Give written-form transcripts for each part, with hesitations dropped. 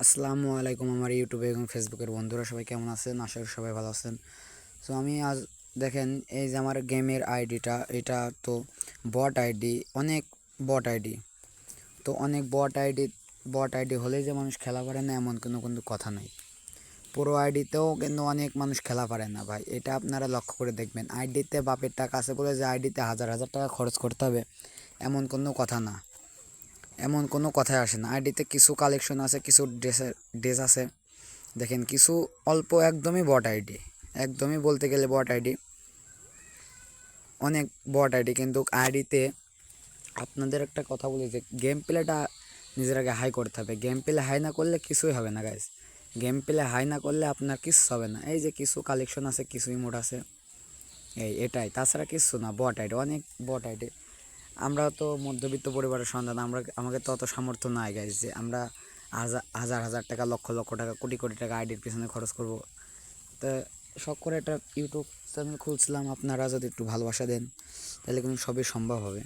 আসসালামু আলাইকুম আমার ইউটিউবে এবং ফেসবুকের বন্ধুরা সবাই কেমন আছেন? আশা করি সবাই ভালো আছেন। সো আমি আজ দেখেন এই যে আমার গেমের আইডিটা, এটা তো বট আইডি, অনেক বট আইডি। তো অনেক বট আইডি হলেই যে মানুষ খেলা পারে না এমন কিন্তু কথা নাই। পুরো আইডিতেও কিন্তু অনেক মানুষ খেলা পারে না ভাই, এটা আপনারা লক্ষ্য করে দেখবেন। আইডিতে বাপের টাকা আছে বলে যে আইডিতে হাজার হাজার টাকা খরচ করতে হবে এমন কোনো কথা না, এমন কোনো কথাই আসে না। আইডিতে কিছু কালেকশন আছে, কিছু ড্রেস আছে। দেখেন কিছু অল্প একদমই বট আইডি, একদমই বলতে গেলে বট আইডি, অনেক বট আইডি। কিন্তু আইডিতে আপনাদের একটা কথা বলি যে গেম প্লেটা নিজের আগে হাই করতে হবে। গেম প্লে হাই না করলে কিছুই হবে না গাইজ। গেম প্লে হাই না করলে আপনার কিছু হবে না। এই যে কিছু কালেকশন আছে, কিছু ইমোট আছে, এটাই, তাছাড়া কিছু না। বট আইডি, অনেক বট আইডি। আমরা তো মধ্যবিত্ত পরিবারের সন্তান, আমাকে তো অত সামর্থ্য নাই গাইজ যে আমরা হাজার হাজার টাকা, লক্ষ লক্ষ টাকা, কোটি কোটি টাকা আইডির পিছনে খরচ করব। তো শখ করে একটা ইউটিউব চ্যানেল খুলছিলাম। আপনারা যদি একটু ভালোবাসা দেন তাহলে কিন্তু সবই সম্ভব হবে।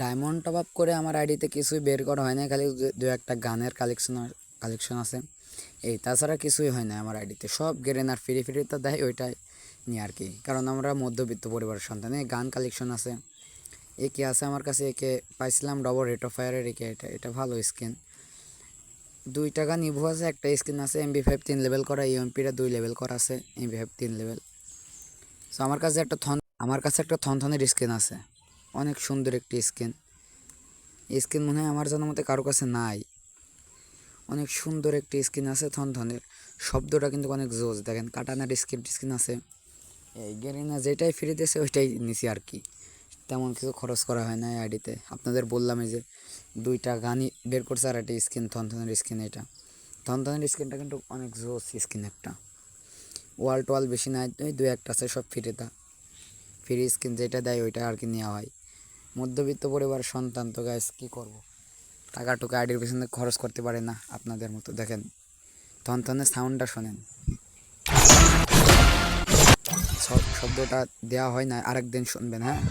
ডায়মন্ড টপ আপ করে আমার আইডিতে কিছুই বের করা হয় না, খালি দু একটা গানের কালেকশন আছে, তাছাড়া কিছুই হয় না আমার আইডিতে। সব গেরেনার ফ্রি তো দেয়, ওইটাই নিয়ে আর কি। কারণ আমরা মধ্যবিত্ত পরিবারের সন্তান। এই গান কালেকশন আছে, একে আছে আমার কাছে, একে পাইছিলাম ডবল রেট অফ ফায়ারের। এটা ভালো স্কিন। 2 টাকা নিভু আছে, একটা স্কিন আছে MP5 3 লেভেল করা, ইএমপিটা 2 লেভেল করা আছে, MP5 3 লেভেল। সো আমার কাছে একটা থনথনের স্কিন আছে, অনেক সুন্দর একটি স্কিন। এই স্কিন মনে হয় আমার জানার মতে কারো কাছে নাই। অনেক সুন্দর একটি স্কিন আছে থনথনের, শব্দটা কিন্তু অনেক জোস। দেখেন কাটানার স্কিন আছে। এই গেরিনা যেটাই ফ্রি দিয়েছে ওইটাই নিছি আর কি। তেমন কিছু খরচ করা হয় না এই আইডিতে। আপনাদের বললাম এই যে 2টা গানই বের করছে আর একটা স্কিন, থনথনের স্কিন। এটা থনথনের স্কিনটা কিন্তু অনেক জোস স্কিন একটা। ওয়াল বেশি নাই, ওই 2-1টা আছে, সব ফ্রি স্কিন। যেটা দেয় ওইটা আর কি নেওয়া হয়। মধ্যবিত্ত পরিবারের সন্তান তো গাইস, কী করবো, টাকা টুকা আইডির পিছনে খরচ করতে পারে না আপনাদের মতো। দেখেন থনথনের সাউন্ডটা শোনেন, শব্দটা দেওয়া হয় না, আরেকদিন শুনবেন, হ্যাঁ।